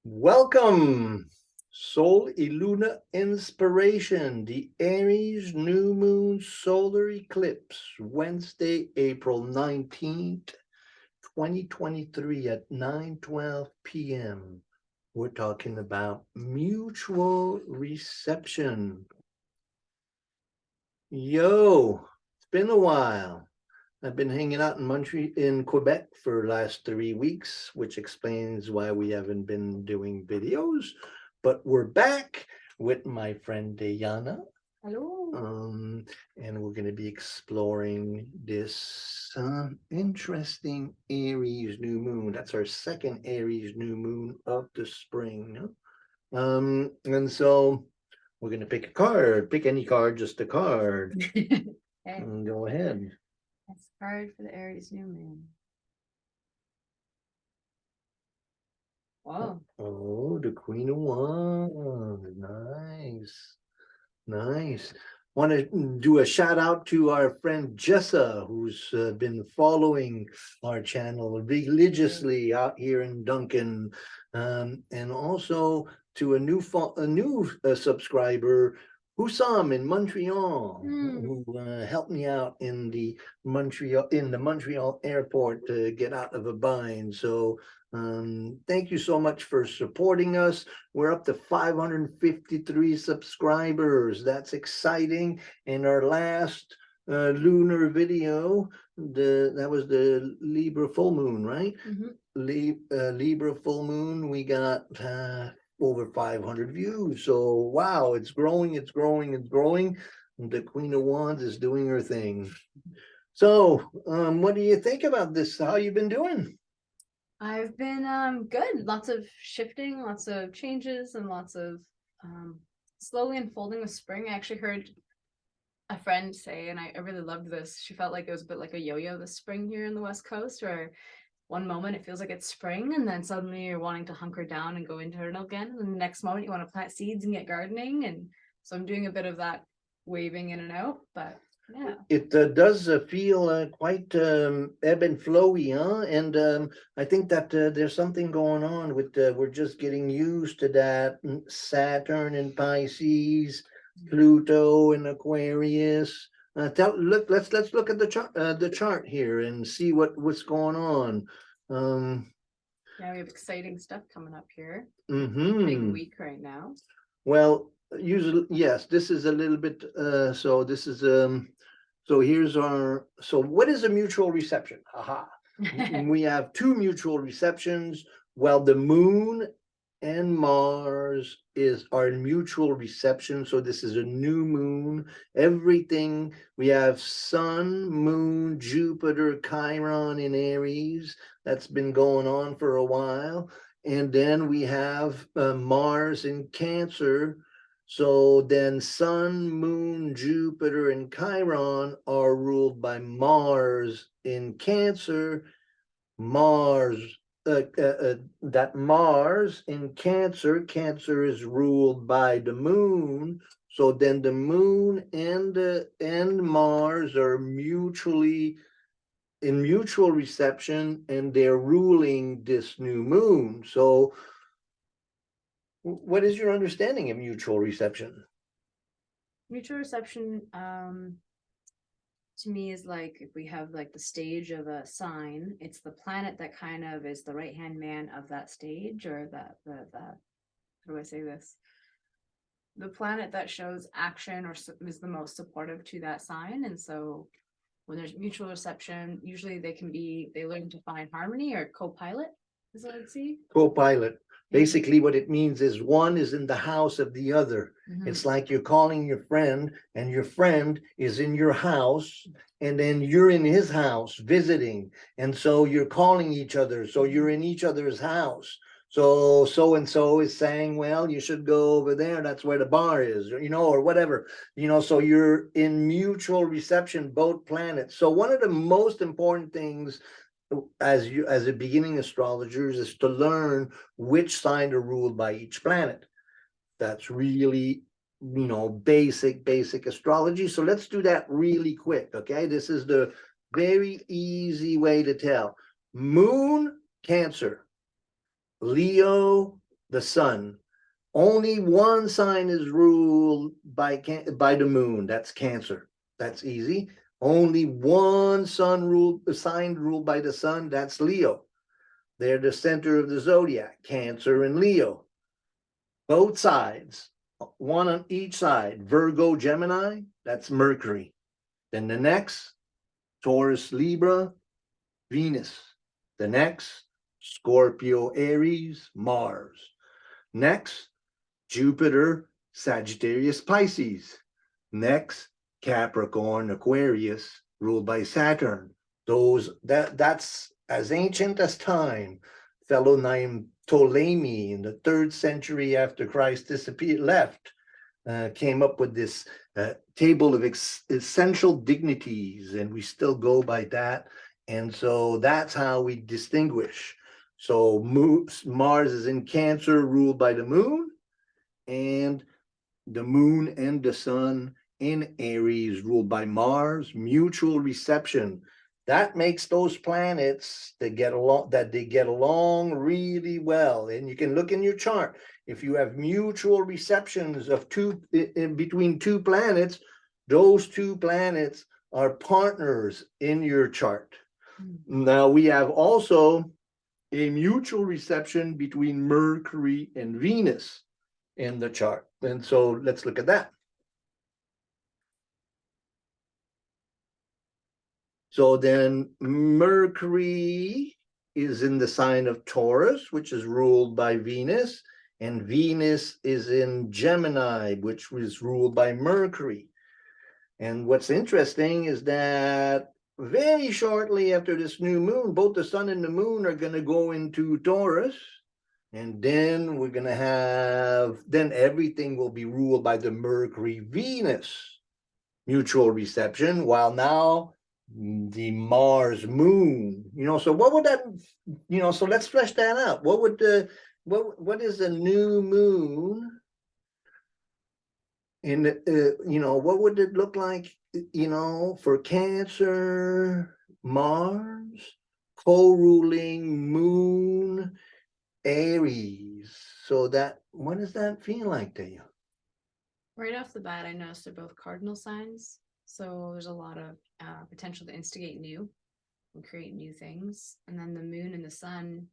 Welcome, Sol y Luna Inspiration, the Aries New Moon Solar Eclipse, Wednesday, April 19th, 2023 at 9:12 p.m. We're talking about mutual reception. Yo, it's been a while. I've been hanging out in Montreal, in Quebec for the last 3 weeks, which explains why we haven't been doing videos. But we're back with my friend Dayana. Hello. And we're going to be exploring this interesting Aries new moon. That's our second Aries new moon of the spring. And so we're going to pick a card. Pick any card, just a card. Okay. And go ahead. That's card for the Aries new moon. Wow. Oh, the Queen of Wands. Nice. Nice. Want to do a shout out to our friend Jessa, who's been following our channel religiously out here in Duncan, and also to a new subscriber, Hussam in Montreal, who helped me out in the Montreal airport to get out of a bind. So thank you so much for supporting us. We're up to 553 subscribers. That's exciting. And our last lunar video, that was the Libra full moon, right? Libra full moon, we got over 500 views. So wow, it's growing, it's growing, it's growing. The Queen of Wands is doing her thing. So what do you think about this? How you been doing? I've been good. Lots of shifting, lots of changes, and lots of slowly unfolding with spring. I actually heard a friend say, and I really loved this. She felt like it was a bit like a yo-yo this spring here in the West Coast, where one moment it feels like it's spring, and then suddenly you're wanting to hunker down and go internal again. And the next moment you want to plant seeds and get gardening. And so I'm doing a bit of that waving in and out, but yeah. It does feel quite ebb and flowy, huh? And I think that there's something going on with we're just getting used to that. Saturn in Pisces, Pluto in Aquarius. Let's look at the chart here and see what's going on. Yeah, we have exciting stuff coming up here. Mm-hmm. Big week right now. Well, usually, yes, this is a little bit, so this is, so here's our, so what is a mutual reception? Aha. We have two mutual receptions. Well, the moon and Mars are in mutual reception. So this is a new moon. Everything, we have Sun, Moon, Jupiter, Chiron in Aries. That's been going on for a while. And then we have Mars in Cancer. So then Sun, Moon, Jupiter, and Chiron are ruled by Mars in Cancer. That Mars in Cancer is ruled by the moon. So then the moon and Mars are mutually in mutual reception, and they're ruling this new moon. So what is your understanding of mutual reception? Mutual reception to me is like if we have like the stage of a sign, it's the planet that kind of is the right hand man of that stage, or that how do I say this? The planet that shows action or is the most supportive to that sign. And so when there's mutual reception, usually they learn to find harmony or co-pilot, is what I'd see. Co-pilot. Basically, what it means is one is in the house of the other. It's like you're calling your friend, and your friend is in your house, and then you're in his house visiting. And so you're calling each other. So you're in each other's house. So and so is saying, well, you should go over there. That's where the bar is, or whatever, so you're in mutual reception, both planets. So one of the most important things as a beginning astrologers is to learn which sign are ruled by each planet. That's really basic astrology. So let's do that really quick. Okay, this is the very easy way to tell. Moon Cancer, Leo the sun. Only one sign is ruled by the moon. That's Cancer. That's easy. Only one sign ruled by the sun. That's Leo. They're the center of the zodiac, Cancer and Leo. Both sides, one on each side. Virgo, Gemini, that's Mercury. Then the next, Taurus, Libra, Venus. The next, Scorpio, Aries, Mars. Next, Jupiter, Sagittarius, Pisces. Next, Capricorn, Aquarius, ruled by Saturn. That's as ancient as time. Fellow named Ptolemy in the 3rd century after Christ left, came up with this table of essential dignities, and we still go by that. And so that's how we distinguish. So Mars is in Cancer, ruled by the moon, and the moon and the sun in Aries, ruled by Mars. Mutual reception. That makes those planets that they get along really well. And you can look in your chart. If you have mutual receptions of between two planets, those two planets are partners in your chart. Now we have also a mutual reception between Mercury and Venus in the chart. And so let's look at that. So then Mercury is in the sign of Taurus, which is ruled by Venus, and Venus is in Gemini, which was ruled by Mercury. And what's interesting is that very shortly after this new moon, both the sun and the moon are going to go into Taurus. And then we're going to then everything will be ruled by the Mercury-Venus mutual reception, while now the Mars moon, so what would that, so let's flesh that out. What is a new moon in, what would it look like, for Cancer, Mars, co-ruling moon, Aries. So what does that feel like to you? Right off the bat, I noticed they're both cardinal signs. So there's a lot of potential to instigate new and create new things. And then the moon and the sun,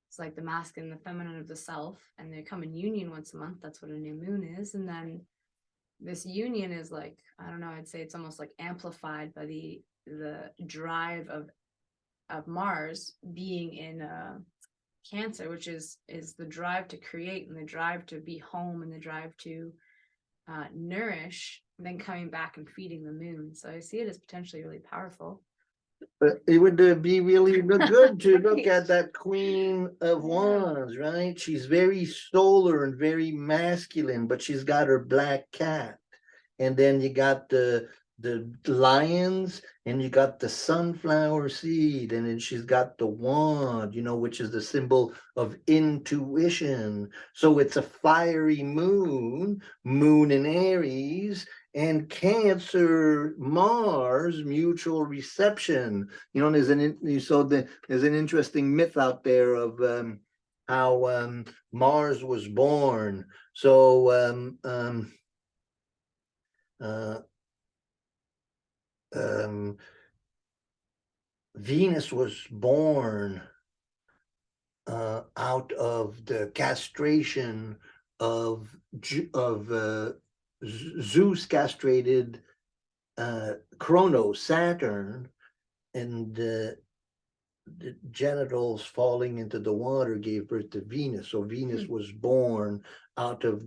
it's like the masculine and the feminine of the self, and they come in union once a month. That's what a new moon is. And then this union is like, I don't know, I'd say it's almost like amplified by the drive of Mars being in Cancer, which is the drive to create and the drive to be home and the drive to nourish, and then coming back and feeding the moon. So I see it as potentially really powerful. But it would be really good to look at that Queen of Wands, right? She's very solar and very masculine, but she's got her black cat. And then you got the lions, and you got the sunflower seed, and then she's got the wand, which is the symbol of intuition. So it's a fiery moon in Aries, and Cancer, Mars, mutual reception. There's an interesting myth out there of how Mars was born. So Venus was born out of the castration of Zeus castrated Kronos, Saturn, and the genitals falling into the water gave birth to Venus. So Venus was born out of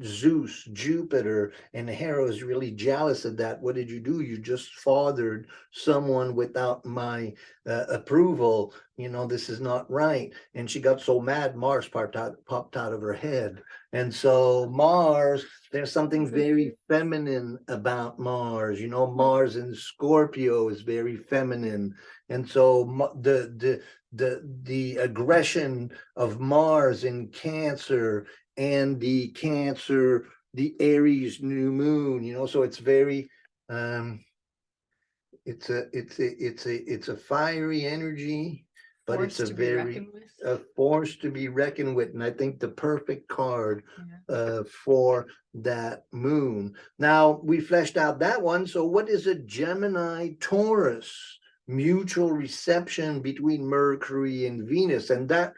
Zeus, Jupiter, and Hera is really jealous of that. What did you do? You just fathered someone without my approval. This is not right. And she got so mad, Mars popped out of her head. And so Mars, there's something very feminine about Mars. Mars in Scorpio is very feminine. And so the aggression of Mars in Cancer, and the Aries new moon, so it's very it's a fiery energy, but it's Force a to be very reckoned with. a force to be reckoned with, and I think the perfect card Yeah. for that moon. Now we fleshed out that one. So what is a Gemini Taurus? Mutual reception between Mercury and Venus, and that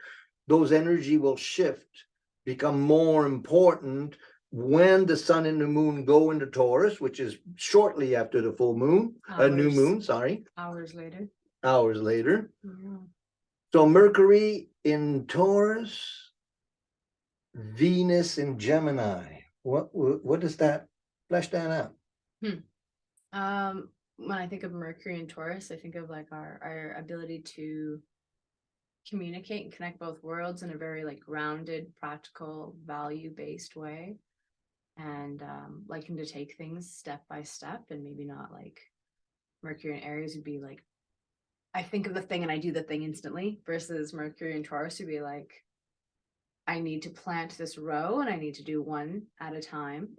those energy will shift, become more important when the sun and the moon go into Taurus, which is shortly after the full moon, a new Hours. moon, sorry, Hours later. hours later. Yeah. So Mercury in Taurus, Venus in Gemini. What does that flesh that out? When I think of Mercury and Taurus, I think of like our ability to communicate and connect both worlds in a very like grounded, practical, value-based way. And liking to take things step by step, and maybe not like Mercury and Aries would be like, I think of the thing and I do the thing instantly, versus Mercury and Taurus would be like, I need to plant this row and I need to do one at a time.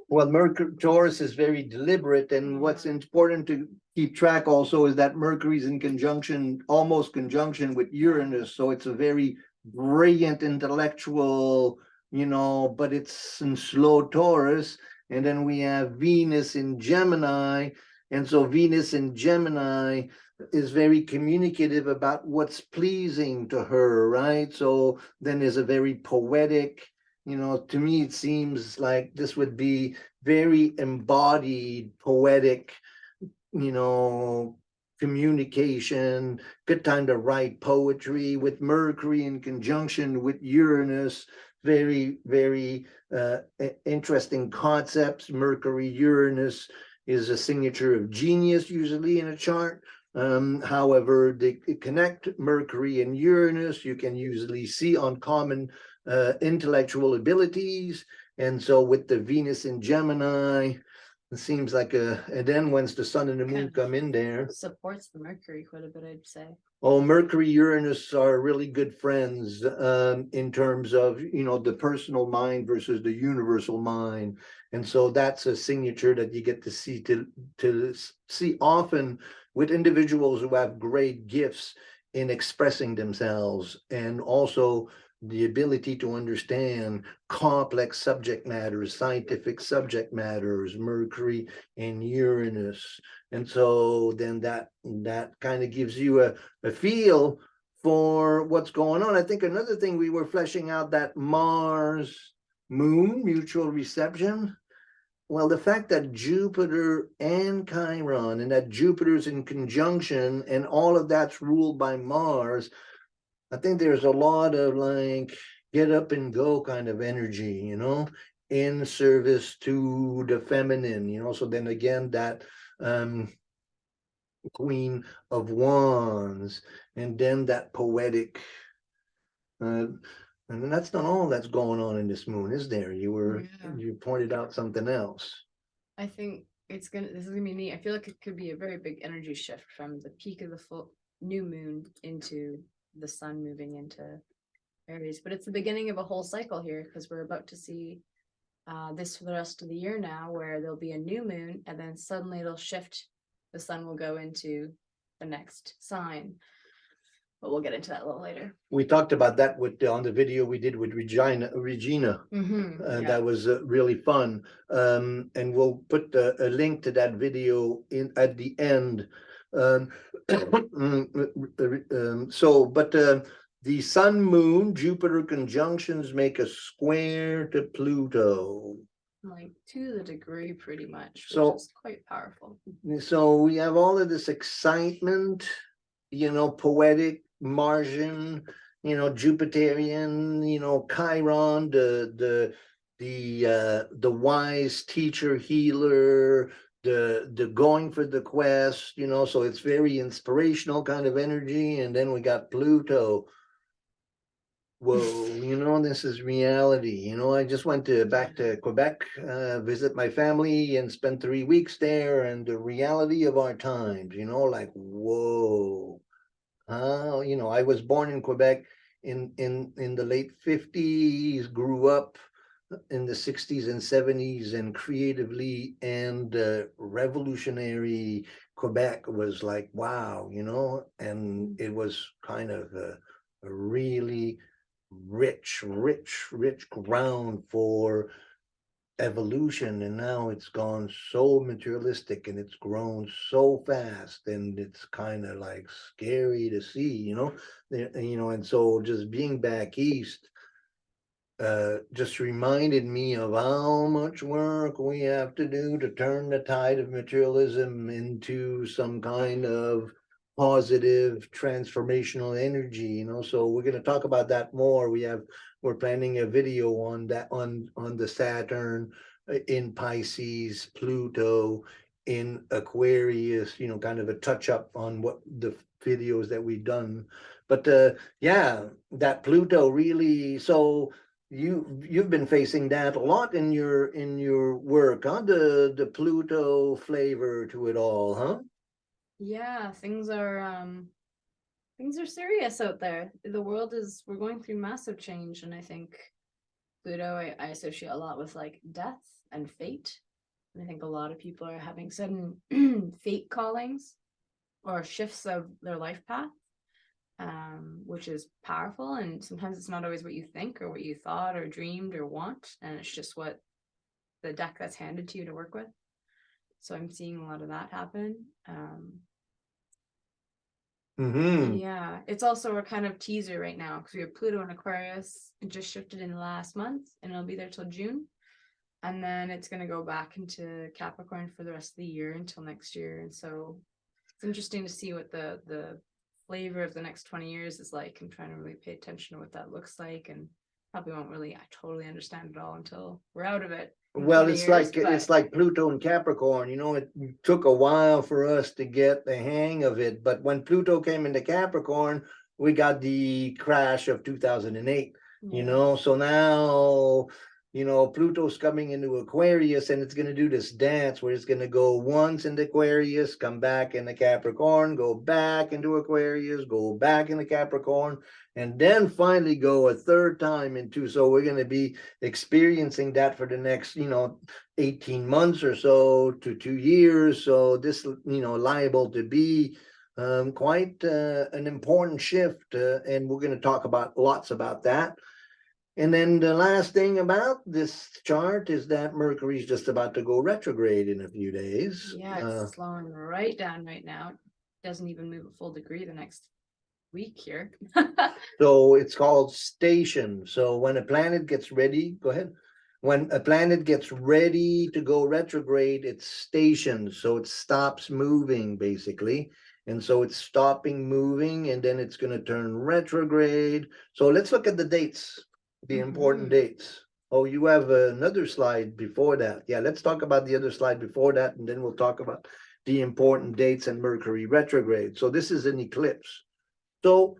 Well, Mercury Taurus is very deliberate, and what's important to keep track also is that Mercury's in conjunction, almost conjunction with Uranus, so it's a very brilliant intellectual, but it's in slow Taurus. And then we have Venus in Gemini, and so Venus in Gemini is very communicative about what's pleasing to her, right? So then there's a very poetic, to me, it seems like this would be very embodied, poetic, communication, good time to write poetry with Mercury in conjunction with Uranus. Very, very interesting concepts. Mercury, Uranus is a signature of genius usually in a chart. However, they connect Mercury and Uranus, you can usually see uncommon intellectual abilities. And so with the Venus in Gemini, it seems like and then once the sun and the moon come in there, supports the Mercury quite a bit, I'd say. Oh, Mercury, Uranus are really good friends in terms of, the personal mind versus the universal mind. And so that's a signature that you get to see often with individuals who have great gifts in expressing themselves, and also the ability to understand complex subject matters, scientific subject matters, Mercury and Uranus. And so then that kind of gives you a feel for what's going on. I think another thing we were fleshing out, that Mars Moon mutual reception. Well, the fact that Jupiter and Chiron, and that Jupiter's in conjunction and all of that's ruled by Mars, I think there's a lot of like get up and go kind of energy, in service to the feminine, so then again that Queen of Wands, and then that poetic and that's not all that's going on in this moon, is there? You pointed out something else. I think this is gonna be neat. I feel like it could be a very big energy shift from the peak of the full new moon into the sun moving into Aries, but it's the beginning of a whole cycle here, because we're about to see this for the rest of the year now, where there'll be a new moon and then suddenly it'll shift. The sun will go into the next sign, but we'll get into that a little later. We talked about that on the video we did with Regina. That was really fun, and we'll put a link to that video at the end. The sun moon Jupiter conjunctions make a square to Pluto, like to the degree, pretty much, which so is quite powerful. So we have all of this excitement, poetic, Martian, Jupiterian, Chiron, the wise teacher healer, the going for the quest, so it's very inspirational kind of energy. And then we got Pluto. Whoa, this is reality. I just went back to Quebec, visit my family and spent 3 weeks there, and the reality of our times, like, whoa. I was born in Quebec in the late 50s, grew up in the 60s and 70s, and creatively and revolutionary, Quebec was like, wow, you know, and it was kind of a really rich ground for evolution, and now it's gone so materialistic and it's grown so fast, and it's kind of like scary to see, you know. And so just being back east just reminded me of how much work we have to do to turn the tide of materialism into some kind of positive transformational energy, you know. So we're going to talk about that more. We're planning a video on that, on the Saturn in Pisces, Pluto in Aquarius, you know, kind of a touch up on what the videos that we've done. But yeah, that Pluto really, so you've been facing that a lot in your work, huh? The Pluto flavor to it all, huh? Yeah, things are serious out there. The world is, we're going through massive change, and I think Pluto I associate a lot with like death and fate. And I think a lot of people are having sudden fate callings or shifts of their life path, which is powerful. And sometimes it's not always what you think or what you thought or dreamed or want, and it's just what the deck that's handed to you to work with. So I'm seeing a lot of that happen. Yeah, it's also a kind of teaser right now because we have Pluto in Aquarius. It just shifted in the last month, and it'll be there till June, and then it's going to go back into Capricorn for the rest of the year until next year. And so it's interesting to see what the flavor of the next 20 years is like. I'm trying to really pay attention to what that looks like, and probably won't really I totally understand it all until we're out of it. Well, it's like Pluto and Capricorn, you know. It took a while for us to get the hang of it, but when Pluto came into Capricorn, we got the crash of 2008, you know. So now, you know, Pluto's coming into Aquarius, and it's going to do this dance where it's going to go once into Aquarius, come back into Capricorn, go back into Aquarius, go back into Capricorn, and then finally go a third time into. So we're going to be experiencing that for the next, you know, 18 months or so to 2 years. So this, you know, liable to be quite an important shift, and we're going to talk about lots about that. And then the last thing about this chart is that Mercury's just about to go retrograde in a few days. Yeah, it's slowing right down right now. It doesn't even move a full degree the next week here. So it's called station. So when a planet gets ready, go ahead. When a planet gets ready to go retrograde, it's stationed. So it stops moving, basically. And so it's stopping moving, and then it's going to turn retrograde. So let's look at the dates. The important dates. Oh, you have another slide before that. Yeah, let's talk about the other slide before that, and then we'll talk about the important dates and Mercury retrograde. So this is an eclipse. So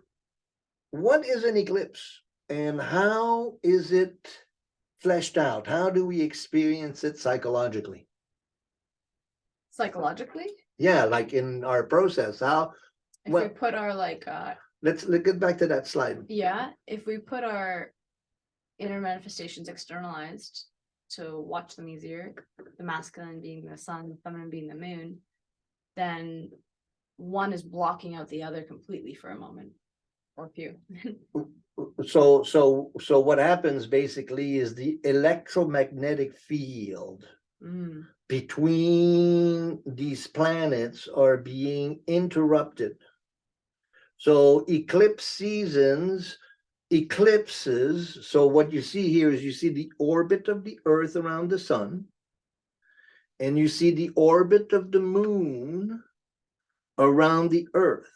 what is an eclipse, and how is it fleshed out? How do we experience it psychologically? Psychologically? Yeah, like in our process. How? If we put our let's get back to that slide. Yeah, if we put our inner manifestations externalized to watch them easier, the masculine being the sun, the feminine being the moon, then one is blocking out the other completely for a moment or a few. So what happens basically is the electromagnetic field between these planets are being interrupted. So eclipses, so what you see here is you see the orbit of the Earth around the sun, and you see the orbit of the moon around the Earth.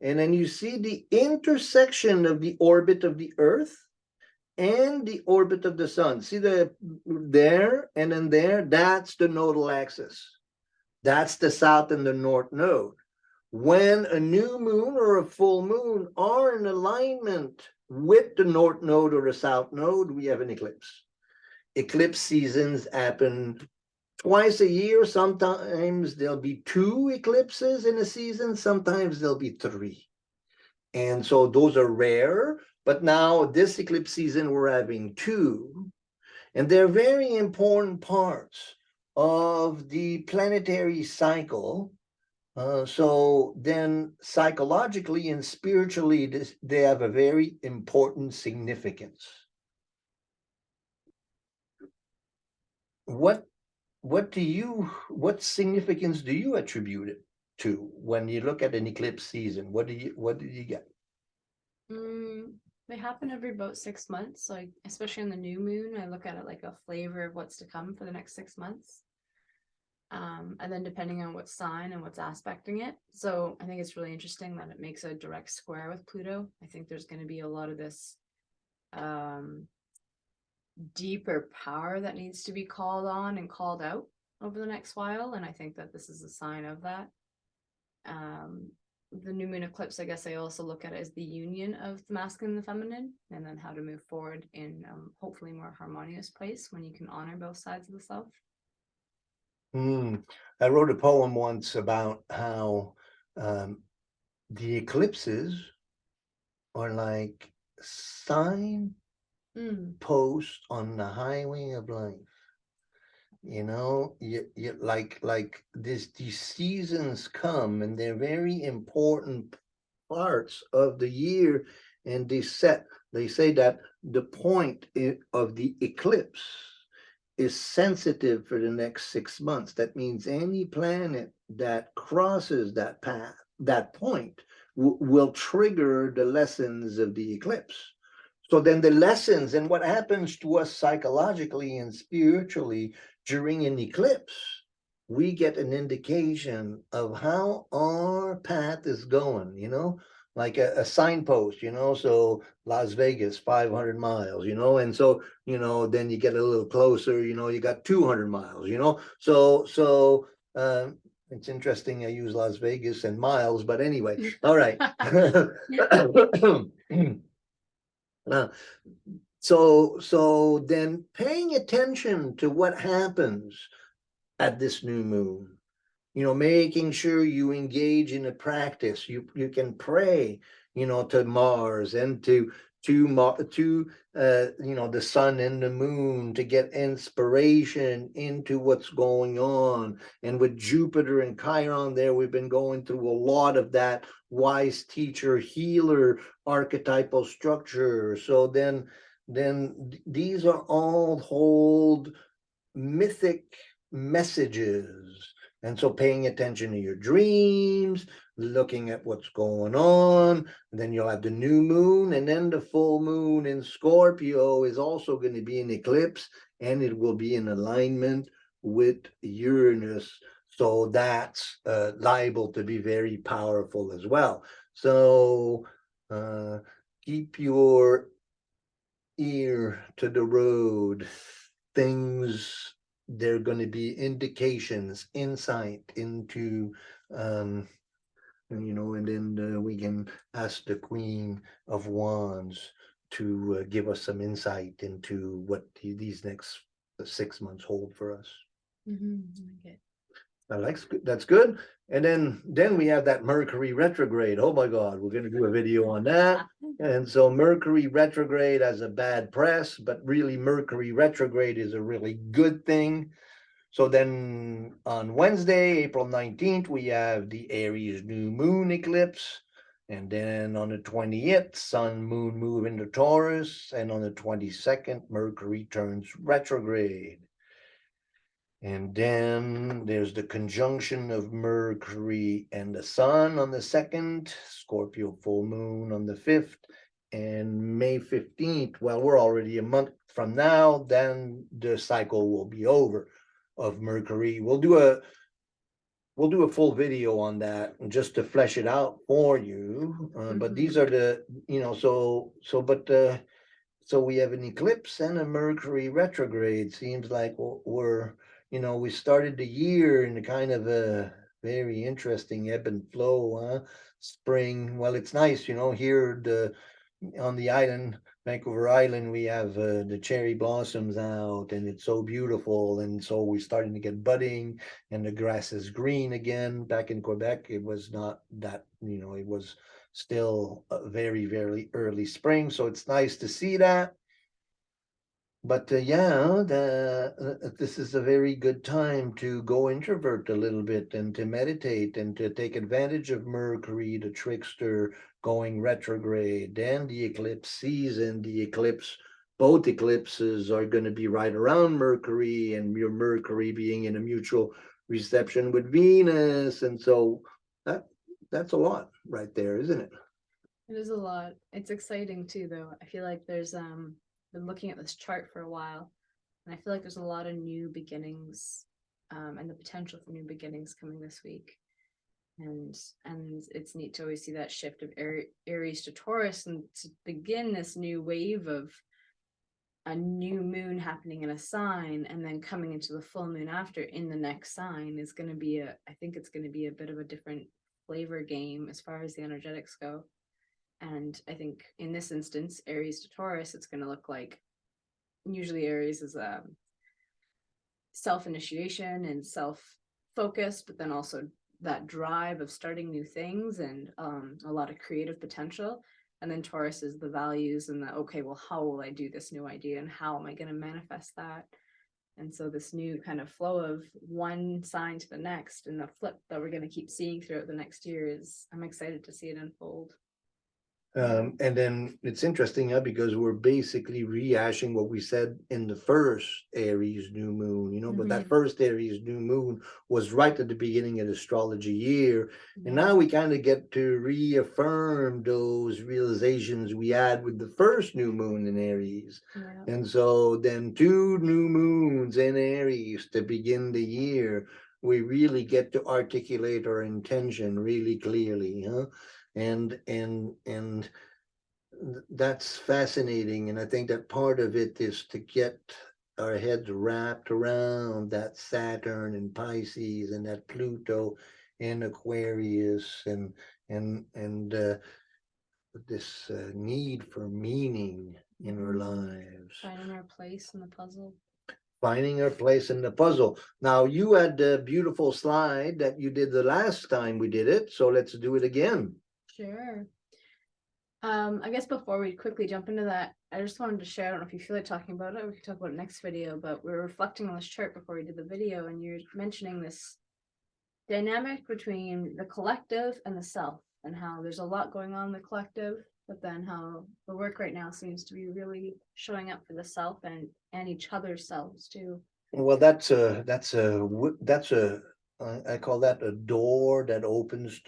And then you see the intersection of the orbit of the Earth and the orbit of the sun. See there and then there? That's the nodal axis. That's the south and the north node. When a new moon or a full moon are in alignment with the north node or the south node, we have an eclipse. Eclipse seasons happen twice a year. Sometimes there'll be 2 eclipses in a season. Sometimes there'll be 3. And so those are rare. But now this eclipse season, we're having 2. And they're very important parts of the planetary cycle So then psychologically and spiritually, they have a very important significance. What significance do you attribute it to when you look at an eclipse season? What do you get? They happen every about 6 months. Like especially on the new moon, I look at it like a flavor of what's to come for the next 6 months. And then depending on what sign and what's aspecting it. So I think it's really interesting that it makes a direct square with Pluto. I think there's going to be a lot of this deeper power that needs to be called on and called out over the next while. And I think that this is a sign of that. The new moon eclipse, I guess I also look at it as the union of the masculine and the feminine, and then how to move forward in hopefully more harmonious place when you can honor both sides of the self. I wrote a poem once about how the eclipses are like sign posts on the highway of life. You like these seasons come, and they're very important parts of the year, and they say that the point of the eclipse is sensitive for the next 6 months. That means any planet that crosses that path, that point, will trigger the lessons of the eclipse. So then the lessons and what happens to us psychologically and spiritually during an eclipse, we get an indication of how our path is going, like a signpost, so Las Vegas, 500 miles, and so, then you get a little closer, you got 200 miles, so it's interesting I use Las Vegas and miles, but anyway, all right. So then paying attention to what happens at this new moon, making sure you engage in a practice. You can pray, to Mars and to the sun and the moon to get inspiration into what's going on. And with Jupiter and Chiron there, we've been going through a lot of that wise teacher healer archetypal structure. So then these are all hold mythic messages. And so paying attention to your dreams, looking at what's going on, and then you'll have the new moon, and then the full moon in Scorpio is also going to be an eclipse, and it will be in alignment with Uranus. So that's liable to be very powerful as well. So keep your ear to the road. Things, there are going to be indications, insight into, and then we can ask the Queen of Wands to give us some insight into what these next 6 months hold for us. Okay. That's good. And then we have that Mercury retrograde. Oh my God, we're going to do a video on that. And so Mercury retrograde has a bad press, but really Mercury retrograde is a really good thing. So then on Wednesday, April 19th, we have the Aries new moon eclipse. And then on the 20th, sun, moon move into Taurus. And on the 22nd, Mercury turns retrograde. And then there's the conjunction of Mercury and the sun on the 2nd, Scorpio full moon on the 5th, and May 15th. Well, we're already a month from now, then the cycle will be over of Mercury. We'll do a full video on that just to flesh it out for you. But these are the, so we have an eclipse and a Mercury retrograde. Seems like we started the year in a kind of a very interesting ebb and flow, spring. Well, it's nice, here on the island, Vancouver Island, we have the cherry blossoms out, and it's so beautiful. And so we're starting to get budding, and the grass is green again. Back in Quebec, it was not that, it was still a very, very early spring. So it's nice to see that. But yeah, this is a very good time to go introvert a little bit and to meditate and to take advantage of Mercury, the trickster, going retrograde, and the eclipse season. The eclipse, both eclipses are going to be right around Mercury, and your Mercury being in a mutual reception with Venus, and so that that's a lot right there, isn't it? It is a lot. It's exciting too, though. I feel like there's been looking at this chart for a while, and I feel like there's a lot of new beginnings, and the potential for new beginnings coming this week. And it's neat to always see that shift of Aries to Taurus, and to begin this new wave of a new moon happening in a sign and then coming into the full moon after in the next sign is going to be I think it's going to be a bit of a different flavor game as far as the energetics go. And I think in this instance, Aries to Taurus, it's going to look like, usually Aries is self-initiation and self-focus, but then also that drive of starting new things and a lot of creative potential. And then Taurus is the values and the, okay, well, how will I do this new idea and how am I going to manifest that? And so this new kind of flow of one sign to the next and the flip that we're going to keep seeing throughout the next year is, I'm excited to see it unfold. And then it's interesting, because we're basically rehashing what we said in the first Aries new moon, but that first Aries new moon was right at the beginning of the astrology year. And now we kind of get to reaffirm those realizations we had with the first new moon in Aries. And so then 2 new moons in Aries to begin the year, we really get to articulate our intention really clearly, and that's fascinating. And I think that part of it is to get our heads wrapped around that Saturn and Pisces and that Pluto in Aquarius, and this need for meaning in our lives, finding our place in the puzzle. Finding our place in the puzzle. Now, you had a beautiful slide that you did the last time we did it, so let's do it again. Sure. I guess before we quickly jump into that, I just wanted to share, I don't know if you feel like talking about it, we could talk about it next video, but we were reflecting on this chart before we did the video, and you're mentioning this dynamic between the collective and the self, and how there's a lot going on in the collective, but then how the work right now seems to be really showing up for the self and each other's selves too. Well, I call that a door that opens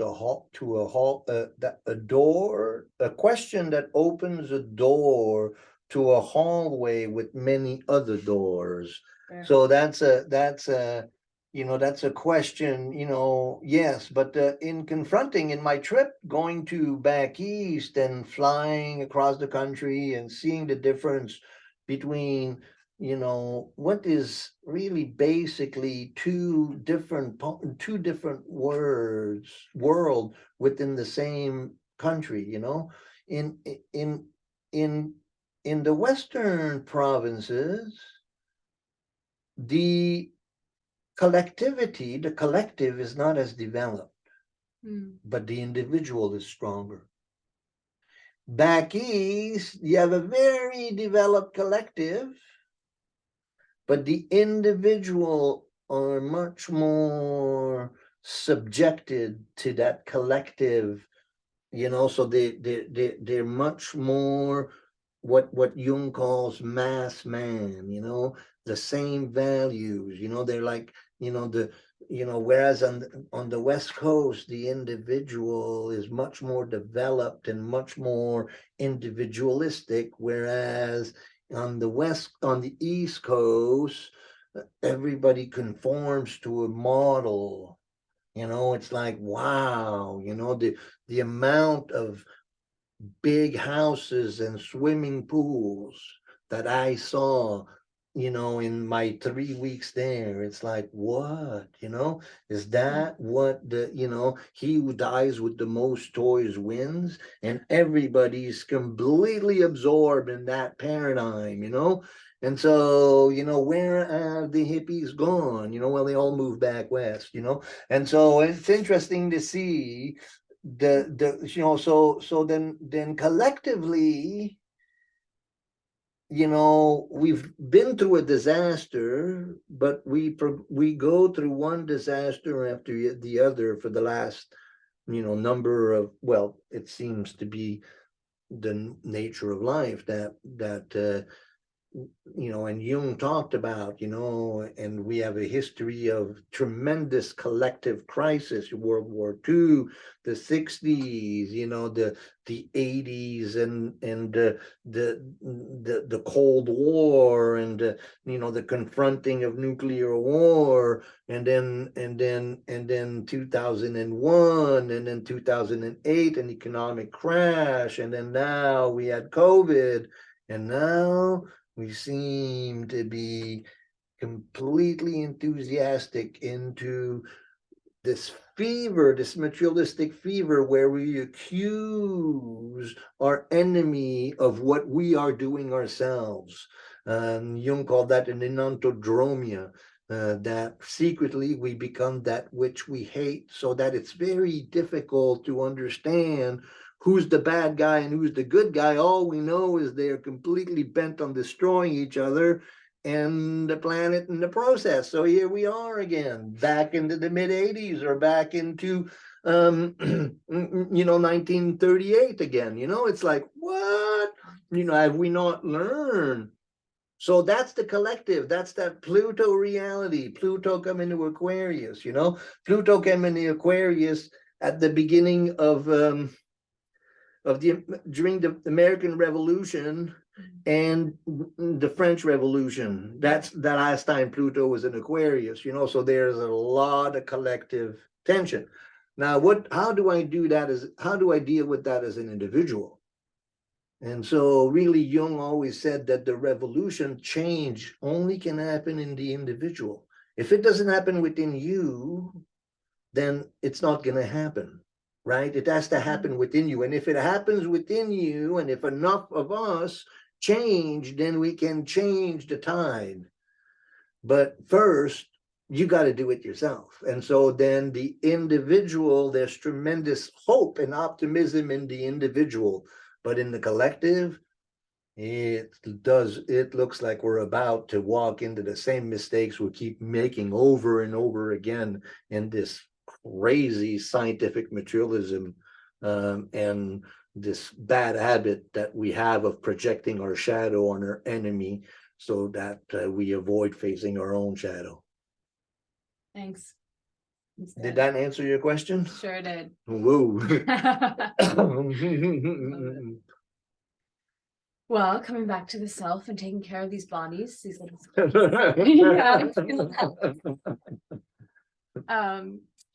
a question that opens a door to a hallway with many other doors. So that's a question, yes, but in confronting in my trip, going to back east and flying across the country and seeing the difference between what is really basically two different world within the same country, in the Western provinces, the collective is not as developed, but the individual is stronger. Back east, you have a very developed collective, but the individual are much more subjected to that collective, so they're much more what Jung calls mass man, the same values, they're like, whereas on the West Coast, the individual is much more developed and much more individualistic, whereas on the East Coast, everybody conforms to a model. It's like, wow, the amount of big houses and swimming pools that I saw, in my 3 weeks there. It's like, what, is that what he who dies with the most toys wins? And everybody's completely absorbed in that paradigm, And so, where have the hippies gone? Well, they all moved back west, And so it's interesting to see so then collectively, you know, we've been through a disaster, but we go through one disaster after the other for the last, you know, number of, well, it seems to be the nature of life that you know, and Jung talked about, you know, and we have a history of tremendous collective crisis, World War II, the 60s, you know, the 80s, and the Cold War, and you know, the confronting of nuclear war, and then 2001, and then 2008, an economic crash, and then now we had COVID, and now we seem to be completely enthusiastic into this fever, this materialistic fever, where we accuse our enemy of what we are doing ourselves. Jung called that an enantodromia, that secretly we become that which we hate, so that it's very difficult to understand who's the bad guy and who's the good guy. All we know is they're completely bent on destroying each other and the planet in the process. So here we are again, back into the mid 80s, or back into you know, 1938 again. You know, it's like, what? You know, have we not learned? So that's the collective. That's that Pluto reality. Pluto come into Aquarius, you know. Pluto came into Aquarius at the beginning of the during the American Revolution and the French Revolution. That's the last time Pluto was in Aquarius, you know. So there's a lot of collective tension. Now, how do I do that? How do I deal with that as an individual? And so really Jung always said that the revolution, change, only can happen in the individual. If it doesn't happen within you, then it's not going to happen, right? It has to happen within you. And if it happens within you, and if enough of us change, then we can change the tide. But first, you got to do it yourself. And so then the individual, there's tremendous hope and optimism in the individual, but in the collective, it looks like we're about to walk into the same mistakes we keep making over and over again in this crazy scientific materialism, and this bad habit that we have of projecting our shadow on our enemy, so that we avoid facing our own shadow. Thanks. Did that answer your question? Sure did. Whoa. Well, coming back to the self and taking care of these bodies, these little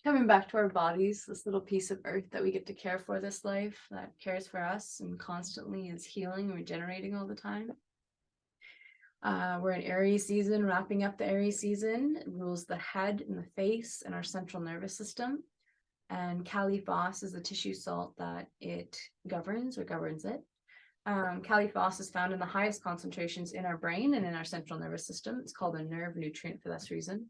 coming back to our bodies, this little piece of earth that we get to care for this life, that cares for us and constantly is healing and regenerating all the time. We're in Aries season, wrapping up the Aries season. It rules the head and the face and our central nervous system. And Cali-Phos is the tissue salt that it governs it. Cali-Phos is found in the highest concentrations in our brain and in our central nervous system. It's called a nerve nutrient for this reason.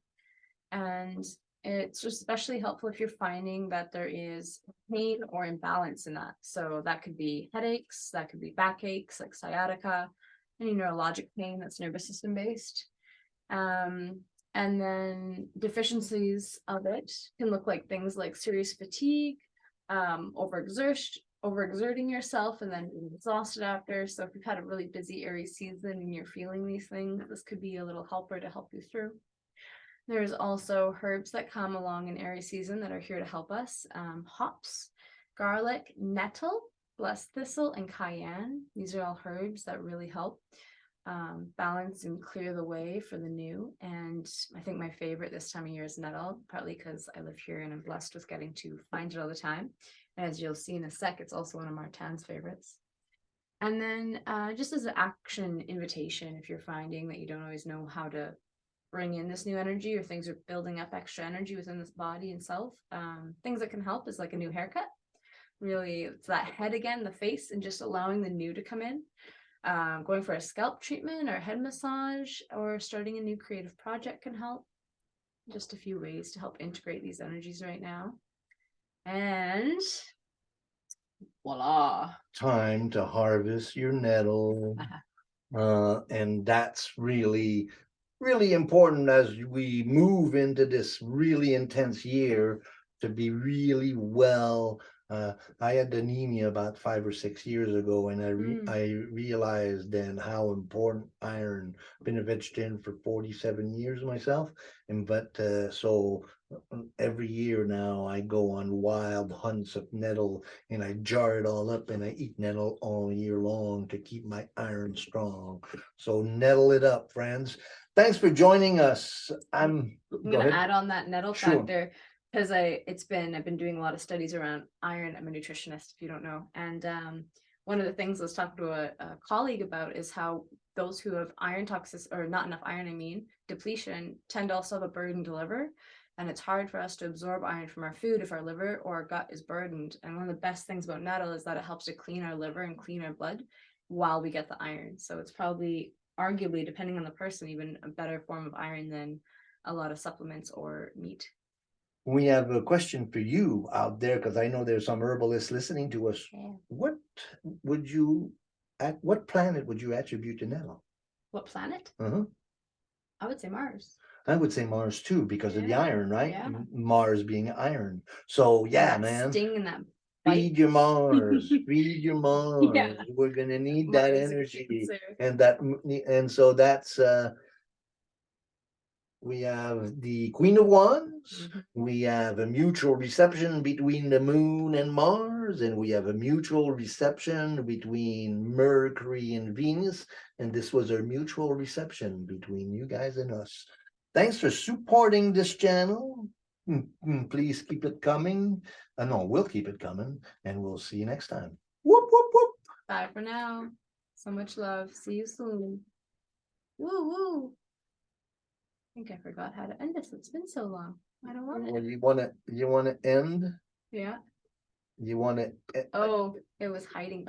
And it's especially helpful if you're finding that there is pain or imbalance in that. So that could be headaches, that could be backaches, like sciatica, any neurologic pain that's nervous system based. And then deficiencies of it can look like things like serious fatigue, overexerting yourself and then being exhausted after. So if you've had a really busy Aries season and you're feeling these things, this could be a little helper to help you through. There's also herbs that come along in Aries season that are here to help us. Hops, garlic, nettle, blessed thistle, and cayenne. These are all herbs that really help balance and clear the way for the new. And I think my favorite this time of year is nettle, partly because I live here and I'm blessed with getting to find it all the time. And as you'll see in a sec, it's also one of Martin's favorites. And then just as an action invitation, if you're finding that you don't always know how to bring in this new energy, or things are building up extra energy within this body and self, things that can help is like a new haircut. Really, it's that head again, the face, and just allowing the new to come in. Going for a scalp treatment or a head massage, or starting a new creative project can help. Just a few ways to help integrate these energies right now. And voila. Time to harvest your nettle. And that's really, really important as we move into this really intense year to be really well. I had anemia about 5 or 6 years ago, and I realized then how important iron. Been a vegetarian for 47 years myself, and so every year now I go on wild hunts of nettle, and I jar it all up, and I eat nettle all year long to keep my iron strong. So nettle it up, friends. Thanks for joining us. I'm Go gonna ahead. add on that nettle Sure. factor because I've been doing a lot of studies around iron. I'm a nutritionist, if you don't know. And one of the things I was talking to a colleague about is how those who have iron toxicity, or not enough iron, I mean, depletion, tend to also have a burdened liver. And it's hard for us to absorb iron from our food if our liver or our gut is burdened. And one of the best things about nettle is that it helps to clean our liver and clean our blood while we get the iron. So it's probably, arguably, depending on the person, even a better form of iron than a lot of supplements or meat. We have a question for you out there, because I know there's some herbalists listening to us. Yeah. What planet would you attribute to nettle? What planet? Uh-huh. I would say Mars. I would say Mars too, because of the Yeah, iron, right? yeah. Mars being iron. So yeah, That man. sting and that Feed bite. your Mars, feed your Mars. Yeah. We're gonna need that Mars and energy, Cancer. and so that's we have the Queen of Wands. We have a mutual reception between the Moon and Mars, and we have a mutual reception between Mercury and Venus. And this was a mutual reception between you guys and us. Thanks for supporting this channel. Please keep it coming. No, we'll keep it coming, and we'll see you next time. Whoop, whoop, whoop. Bye for now. So much love. See you soon. Woo woo. I think I forgot how to end this. It's been so long. I don't want Well, it. you wanna end? Yeah. You wanna Oh, it was hiding behind.